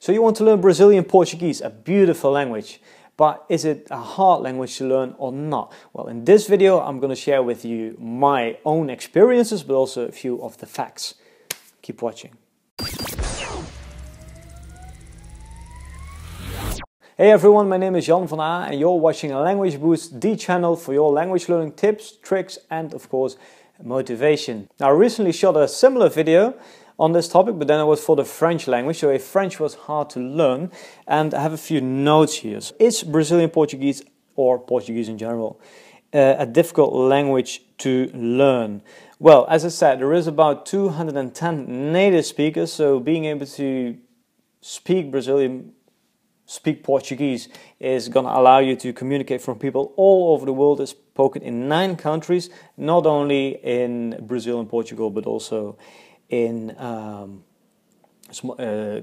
So you want to learn Brazilian Portuguese, a beautiful language. But is it a hard language to learn or not? Well, in this video I'm going to share with you my own experiences, but also a few of the facts. Keep watching. Hey everyone, my name is Jan van A and you're watching a Language Boost, the channel for your language learning tips, tricks and of course motivation. Now I recently shot a similar video on this topic, but then it was for the French language, so if French was hard to learn, and I have a few notes here. So is Brazilian Portuguese, or Portuguese in general, a difficult language to learn? Well, as I said, there is about 210 native speakers, so being able to speak Portuguese is going to allow you to communicate from people all over the world. It's spoken in 9 countries, not only in Brazil and Portugal, but also in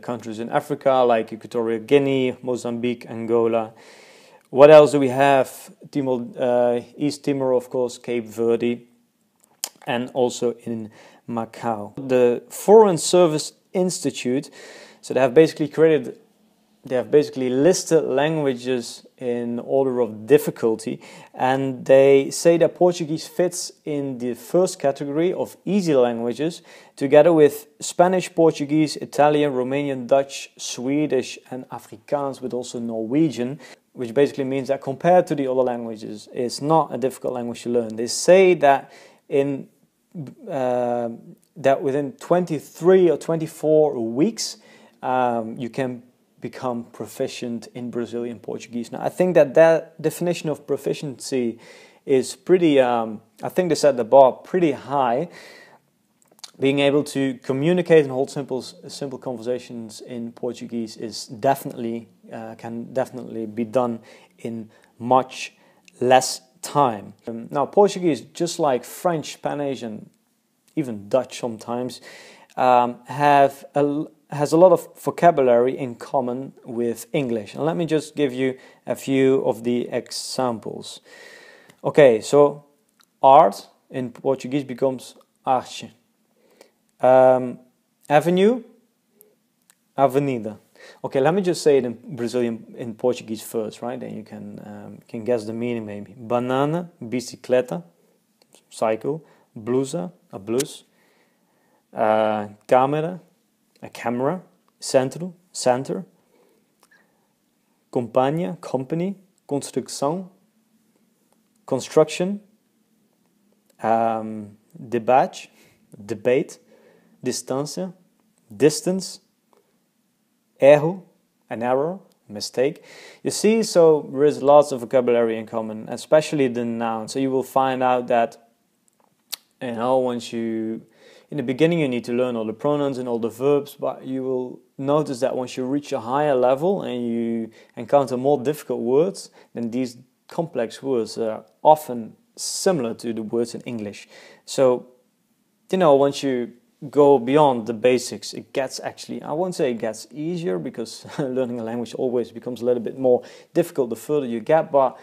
countries in Africa like Equatorial Guinea, Mozambique, Angola. What else do we have? East Timor, of course, Cape Verde, and also in Macau. The Foreign Service Institute, so they have basically listed languages in order of difficulty, and they say that Portuguese fits in the first category of easy languages, together with Spanish, Portuguese, Italian, Romanian, Dutch, Swedish and Afrikaans, but also Norwegian, which basically means that compared to the other languages, it's not a difficult language to learn. They say that within 23 or 24 weeks, you can become proficient in Brazilian Portuguese. Now, I think that definition of proficiency is pretty, I think they set the bar pretty high. Being able to communicate and hold simple conversations in Portuguese is can definitely be done in much less time. Now, Portuguese, just like French, Spanish, and even Dutch sometimes, has a lot of vocabulary in common with English. And let me just give you a few of the examples. Okay, so art in Portuguese becomes arte. Avenue, avenida. Okay, let me just say it in Portuguese first, right? Then you can guess the meaning maybe. Banana, bicicleta, cycle. Blusa, a blouse. Câmera, a camera. Centro, center. Companhia, company. Construção, construction. Debate, distância, distance. Erro, an error, mistake. You see, so there is lots of vocabulary in common, especially the noun. So you will find out that, in the beginning you need to learn all the pronouns and all the verbs, but you will notice that once you reach a higher level and you encounter more difficult words, then these complex words are often similar to the words in English. So, once you go beyond the basics, it gets actually, I won't say it gets easier, because learning a language always becomes a little bit more difficult the further you get, but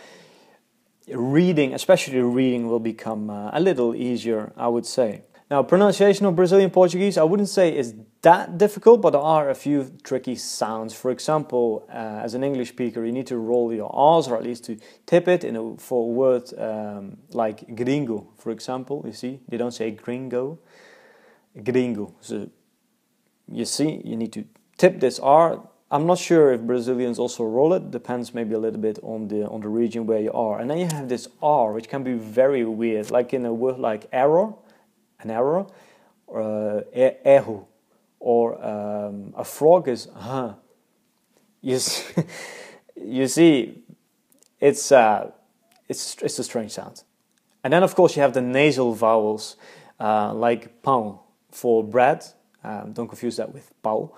reading, especially reading, will become a little easier, I would say. Now, pronunciation of Brazilian Portuguese, I wouldn't say is that difficult, but there are a few tricky sounds. For example, as an English speaker, you need to roll your R's, or at least to tip it for a word like gringo, for example. You see, they don't say gringo, gringo. So you see, you need to tip this R. I'm not sure if Brazilians also roll it. Depends maybe a little bit on the region where you are. And then you have this R, which can be very weird, like in a word like error. An error, or erro, or a frog is huh. You see, it's a strange sound. And then of course you have the nasal vowels, like pão for bread. Don't confuse that with pau.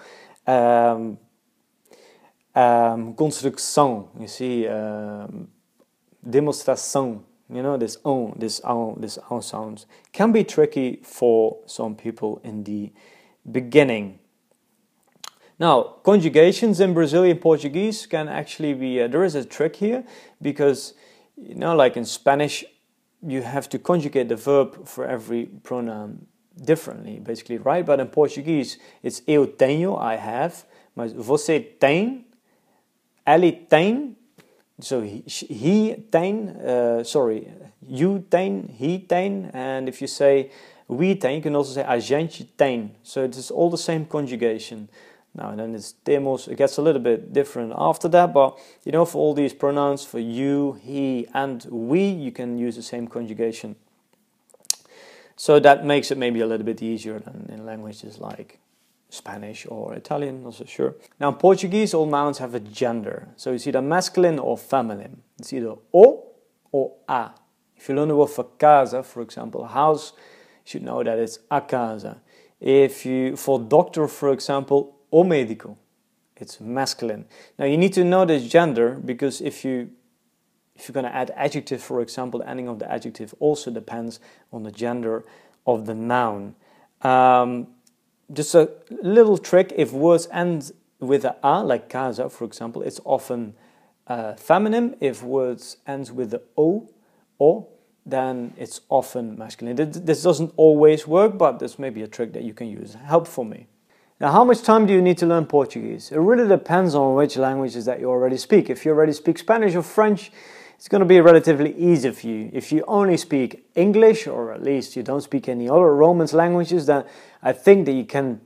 Construção, you see, demonstração. This sounds can be tricky for some people in the beginning. Now, conjugations in Brazilian Portuguese can actually be, there is a trick here, because, like in Spanish, you have to conjugate the verb for every pronoun differently, basically, right? But in Portuguese, it's eu tenho, I have, Mas você tem, ele tem, so he tem, you tem, he tem, and if you say we tem, you can also say a gente tem. So it's all the same conjugation. Now then it's temos, it gets a little bit different after that, but you know, for all these pronouns, for you, he, and we, you can use the same conjugation. So that makes it maybe a little bit easier than in languages like Spanish or Italian, not so sure. Now in Portuguese, all nouns have a gender. So it's either masculine or feminine. It's either o or a. If you learn the word for casa, for example, house, you should know that it's a casa. If you, for doctor, for example, o médico, it's masculine. Now you need to know this gender, because if you're going to add adjective, for example, the ending of the adjective also depends on the gender of the noun. Just a little trick, if words end with a, like casa, for example, it's often feminine. If words ends with the o, then it's often masculine. This doesn't always work, but this may be a trick that you can use. Help for me. Now, how much time do you need to learn Portuguese? It really depends on which languages that you already speak. If you already speak Spanish or French, it's going to be relatively easy for you. If you only speak English, or at least you don't speak any other Romance languages, then I think that you can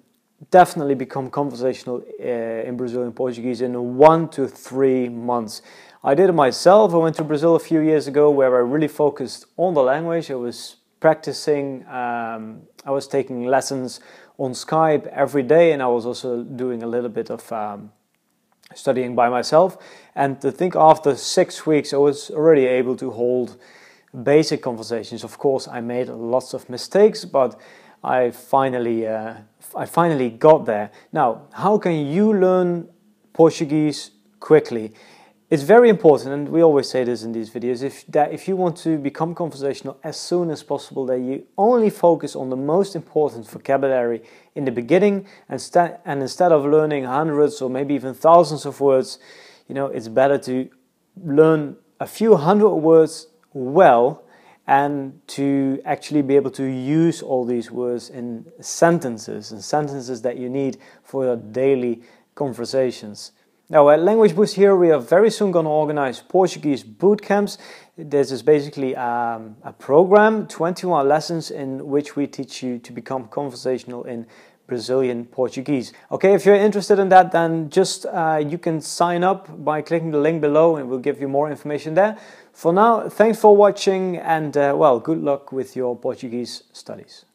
definitely become conversational in Brazilian Portuguese in 1 to 3 months. I did it myself. I went to Brazil a few years ago, where I really focused on the language. I was practicing, I was taking lessons on Skype every day, and I was also doing a little bit of studying by myself. And I think after 6 weeks I was already able to hold basic conversations. Of course, I made lots of mistakes, but I finally got there. Now, how can you learn Portuguese quickly? It's very important, and we always say this in these videos, if you want to become conversational as soon as possible, that you only focus on the most important vocabulary in the beginning, and instead of learning hundreds or maybe even thousands of words, you know, it's better to learn a few hundred words well, and to actually be able to use all these words in sentences that you need for your daily conversations. Now at Language Boost here, we are very soon going to organize Portuguese boot camps. This is basically a program, 21 lessons in which we teach you to become conversational in Brazilian Portuguese. Okay, if you're interested in that, then just you can sign up by clicking the link below, and we'll give you more information there. For now, thanks for watching, and well, good luck with your Portuguese studies.